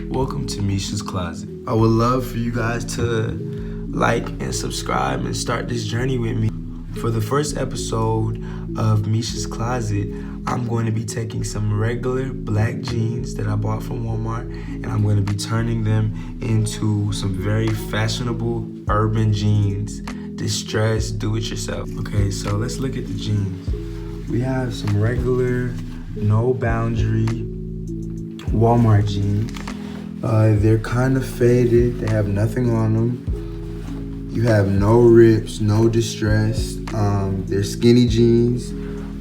Welcome to Misha's Closet. I would love for you guys to like and subscribe and start this journey with me. For the first episode of Misha's Closet, I'm going to be taking some regular black jeans that I bought from Walmart and I'm going to be turning them into some very fashionable urban jeans, distressed, do-it-yourself. Okay, so let's look at the jeans. We have some regular, no boundary Walmart jeans. They're kind of faded. They have nothing on them. You have no rips, no distress. They're skinny jeans,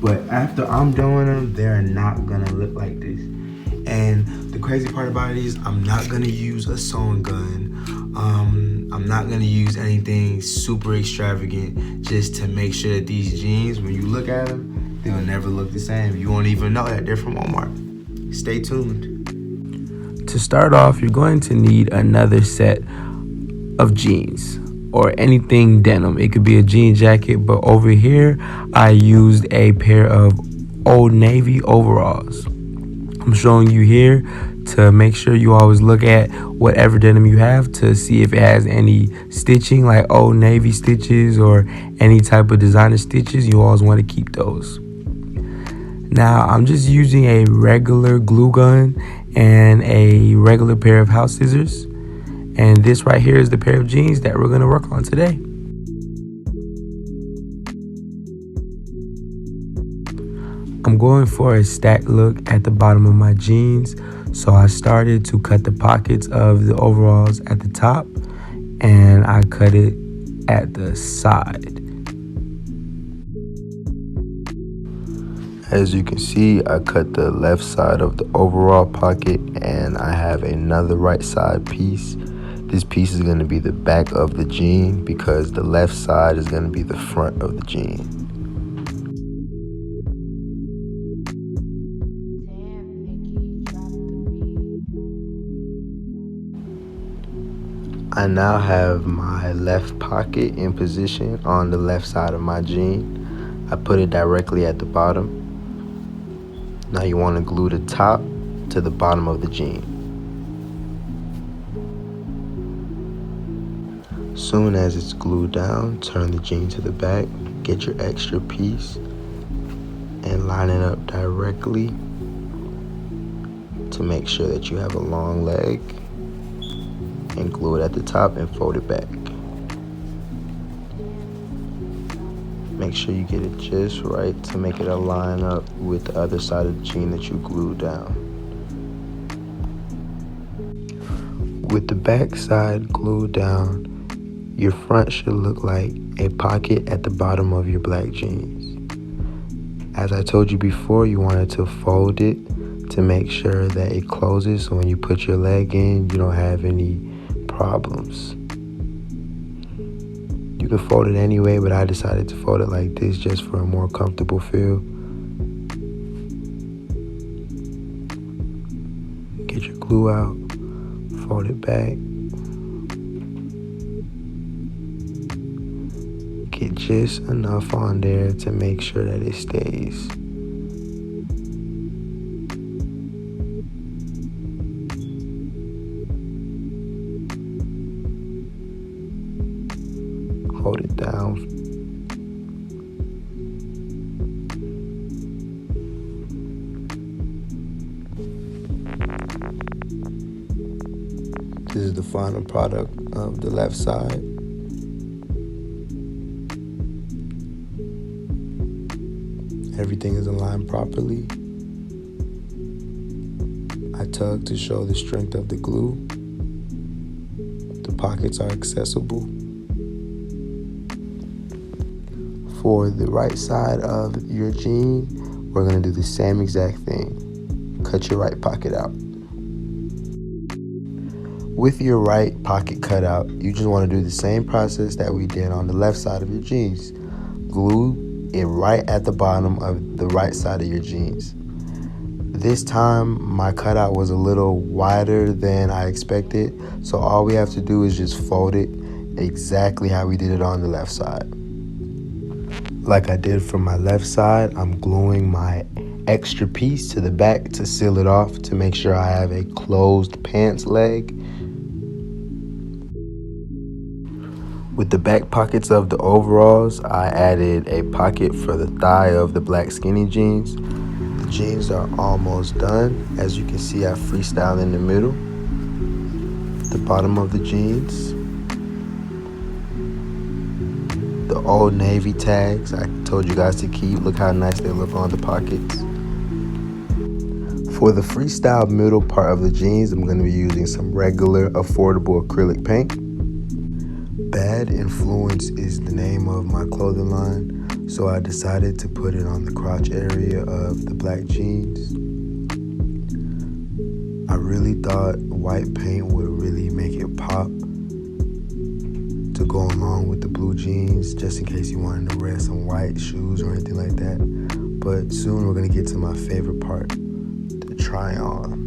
but after I'm doing them, they're not gonna look like this. And the crazy part about it is I'm not gonna use a sewing gun. I'm not gonna use anything super extravagant just to make sure that these jeans, when you look at them, they'll never look the same. You won't even know that they're from Walmart. Stay tuned. To start off, you're going to need another set of jeans or anything denim. It could be a jean jacket, but over here, I used a pair of Old Navy overalls. I'm showing you here to make sure you always look at whatever denim you have to see if it has any stitching like Old Navy stitches or any type of designer stitches. You always want to keep those. Now, I'm just using a regular glue gun and a regular pair of house scissors. And this right here is the pair of jeans that we're gonna work on today. I'm going for a stacked look at the bottom of my jeans. So I started to cut the pockets of the overalls at the top and I cut it at the side. As you can see, I cut the left side of the overall pocket and I have another right side piece. This piece is going to be the back of the jean because the left side is going to be the front of the jean. I now have my left pocket in position on the left side of my jean. I put it directly at the bottom. Now you want to glue the top to the bottom of the jean. Soon as it's glued down, turn the jean to the back, get your extra piece, and line it up directly to make sure that you have a long leg, and glue it at the top and fold it back. Make sure you get it just right to make it align up with the other side of the jean that you glued down. With the back side glued down, your front should look like a pocket at the bottom of your black jeans. As I told you before, you wanted to fold it to make sure that it closes so when you put your leg in, you don't have any problems. You can fold it anyway, but I decided to fold it like this just for a more comfortable feel. Get your glue out, fold it back. Get just enough on there to make sure that it stays. Hold it down. This is the final product of the left side. Everything is aligned properly. I tug to show the strength of the glue. The pockets are accessible. For the right side of your jean, we're going to do the same exact thing. Cut your right pocket out. With your right pocket cut out, you just want to do the same process that we did on the left side of your jeans. Glue it right at the bottom of the right side of your jeans. This time, my cutout was a little wider than I expected, so all we have to do is just fold it exactly how we did it on the left side. Like I did from my left side, I'm gluing my extra piece to the back to seal it off to make sure I have a closed pants leg. With the back pockets of the overalls, I added a pocket for the thigh of the black skinny jeans. The jeans are almost done. As you can see, I freestyle in the middle. The bottom of the jeans. The Old Navy tags I told you guys to keep. Look how nice they look on the pockets. For the freestyle middle part of the jeans, I'm going to be using some regular affordable acrylic paint. Bad Influence is the name of my clothing line, so I decided to put it on the crotch area of the black jeans. I really thought white paint would really make it pop to go along with the blue jeans, just in case you wanted to wear some white shoes or anything like that. But soon we're going to get to my favorite part, the try on.